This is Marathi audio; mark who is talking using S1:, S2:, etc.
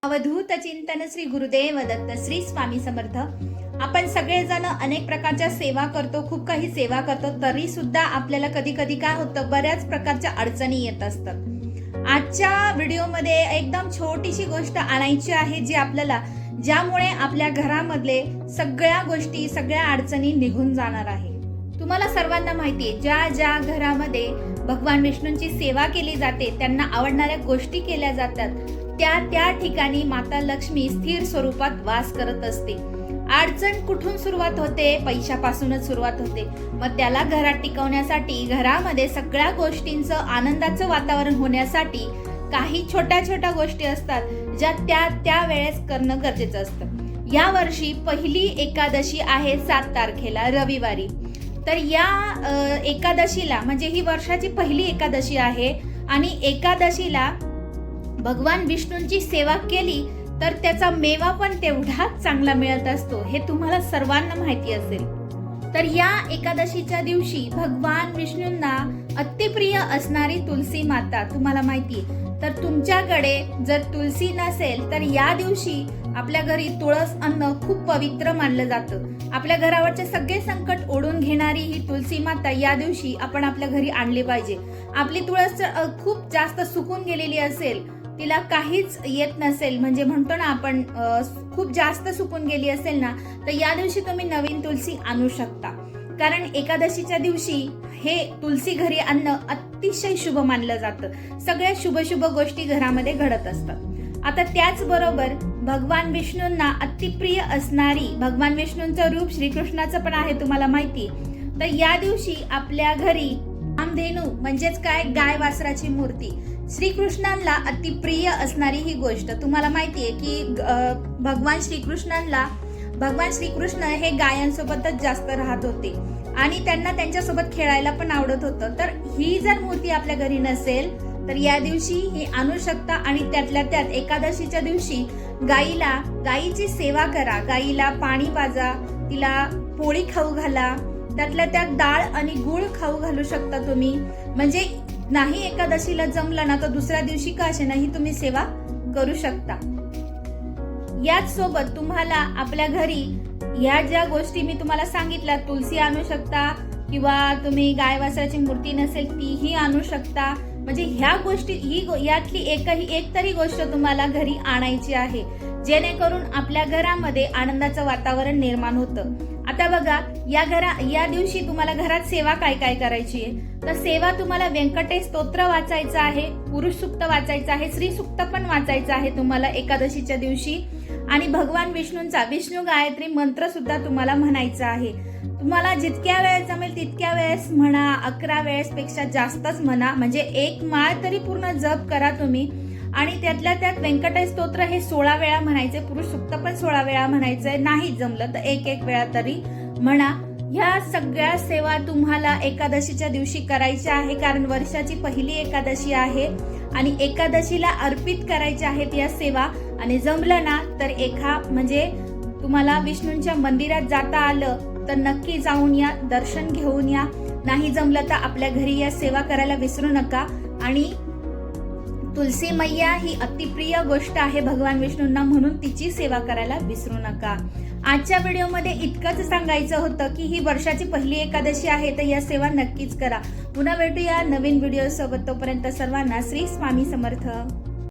S1: अवधूत चिंतन श्री गुरुदेव दत्त श्री स्वामी समर्थ। आपण सगळेजण अनेक प्रकारच्या सेवा करतो, खूप काही सेवा करतो, तरी सुद्धा आपल्याला कधी कधी काय होतं, बऱ्याच प्रकारच्या अडचणी येत असतात। आजच्या व्हिडिओमध्ये एकदम छोटीशी गोष्ट आणायची आहे जी आपल्याला, ज्यामुळे आपल्या घरामधले सगळ्या गोष्टी, सगळ्या अडचणी निघून जाणार आहे। तुम्हाला सर्वांना माहिती आहे, ज्या ज्या घरामध्ये भगवान विष्णूंची सेवा केली जाते, त्यांना आवडणाऱ्या गोष्टी केल्या जातात, त्या ठिकाणी माता लक्ष्मी स्थिर स्वरूपात वास करत असते। अडचण कुठून सुरुवात होते? पैशापासूनच सुरुवात होते। मग त्याला घरात टिकवण्यासाठी, घरामध्ये सगळ्या गोष्टींचं आनंदाचं वातावरण होण्यासाठी काही छोट्या छोट्या गोष्टी असतात, ज्या त्या वेळेस करणं गरजेचं असतं। या वर्षी पहिली एकादशी आहे 7 तारखेला रविवारी। तर या एकादशीला, म्हणजे ही वर्षाची पहिली एकादशी आहे, आणि एकादशीला भगवान विष्णूंची सेवा केली तर त्याचा मेवा पण तेवढाच चांगला मिळत असतो, हे तुम्हाला सर्वांना माहिती असेल। तर या एकादशीच्या दिवशी भगवान विष्णूंना अतिप्रिय असणारी तुलसी माता तुम्हाला माहिती, तर तुमच्याकडे जर तुलसी नसेल तर या दिवशी आपल्या घरी तुळस अन्न खूप पवित्र मानलं जातं। आपल्या घरावरचे सगळे संकट ओढून घेणारी ही तुलसी माता या दिवशी आपण आपल्या घरी आणली पाहिजे। आपली तुळस खूप जास्त सुकून गेलेली असेल, तिला काहीच येत नसेल, म्हणजे म्हणतो ना आपण खूप जास्त सुकून गेली असेल ना, तर या दिवशी तुम्ही नवीन तुलसी आणू शकता। कारण एकादशीच्या दिवशी हे तुलसी घरी आणणं अतिशय शुभ मानलं जातं। सगळ्या शुभ शुभ गोष्टी घरामध्ये घडत असतात। आता त्याचबरोबर भगवान विष्णूंना अतिप्रिय असणारी, भगवान विष्णूंचं रूप श्रीकृष्णाचं पण आहे तुम्हाला माहिती, तर या दिवशी आपल्या घरी कामधेनू म्हणजेच काय, गाय वासराची मूर्ती, श्रीकृष्णांना अतिप्रिय असणारी ही गोष्ट तुम्हाला माहितीये की भगवान श्रीकृष्ण हे गायांसोबतच जास्त राहत होते आणि त्यांना त्यांच्यासोबत खेळायला पण आवडत होतं। तर ही जर मूर्ती आपल्या घरी नसेल तर या दिवशी ही आणू शकता, आणि त्यातल्या त्यात एकादशीच्या दिवशी गायीची सेवा करा, गायीला पाणी पाजा, तिला पोळी खाऊ घाला, त्यातल्या त्यात डाळ आणि गुळ खाऊ घालू शकता तुम्ही। म्हणजे नाही एकादशीला जमलं ना तर दुसऱ्या दिवशी का असे नाही तुम्ही सेवा करू शकता। याच सोबत तुम्हाला आपल्या घरी ह्या ज्या गोष्टी मी तुम्हाला सांगितल्या, तुलसी आणू शकता, किंवा तुम्ही गाय वासराची मूर्ती नसेल तीही आणू शकता। म्हणजे ह्या गोष्टी, यातली एक तरी गोष्ट तुम्हाला घरी आणायची आहे, जेणेकरून आपल्या घरामध्ये आनंदाचं वातावरण निर्माण होतं। आता बघा, या दिवशी तुम्हाला घरात सेवा काय काय करायची आहे, तर सेवा तुम्हाला व्यंकटेश स्तोत्र वाचायचं आहे, पुरुष सुक्त वाचायचं आहे, श्री सुक्त पण वाचायचं आहे तुम्हाला एकादशीच्या दिवशी, आणि भगवान विष्णूंचा विष्णू गायत्री मंत्र सुद्धा तुम्हाला म्हणायचा आहे। तुम्हाला जितक्या वेळेस जमेल तितक्या वेळेस म्हणा, 11 वेळेस पेक्षा जास्तच म्हणा, म्हणजे एक माळ तरी पूर्ण जप करा तुम्ही। आणि त्यातल्या त्यात व्यंकटेश स्तोत्र हे 16 वेळा म्हणायचे, पुरुष सुक्त पण 16 वेळा म्हणायचंय, नाही जमलं तर एक वेळा तरी म्हणा। ह्या सगळ्या सेवा तुम्हाला एकादशीच्या दिवशी करायच्या आहे, कारण वर्षाची पहिली एकादशी आहे आणि एकादशीला अर्पित करायच्या आहेत या सेवा। आणि जमलं ना तर म्हणजे तुम्हाला विष्णूंच्या मंदिरात जाता आलं तर नक्की जाऊन या, दर्शन घेऊन या। नाही जमलं तर आपल्या घरी या सेवा करायला विसरू नका। आणि तुलसी मैया ही अतिप्रिय गोष्ट आहे भगवान विष्णूंना, म्हणून तिची सेवा करायला विसरू नका। आजच्या व्हिडिओमध्ये इतकंच सांगायचं होतं की ही वर्षाची पहिली एकादशी आहे, तर या सेवा नक्कीच करा। पुन्हा भेटूया नवीन व्हिडिओ सोबत, तोपर्यंत सर्वांना श्री स्वामी समर्थ।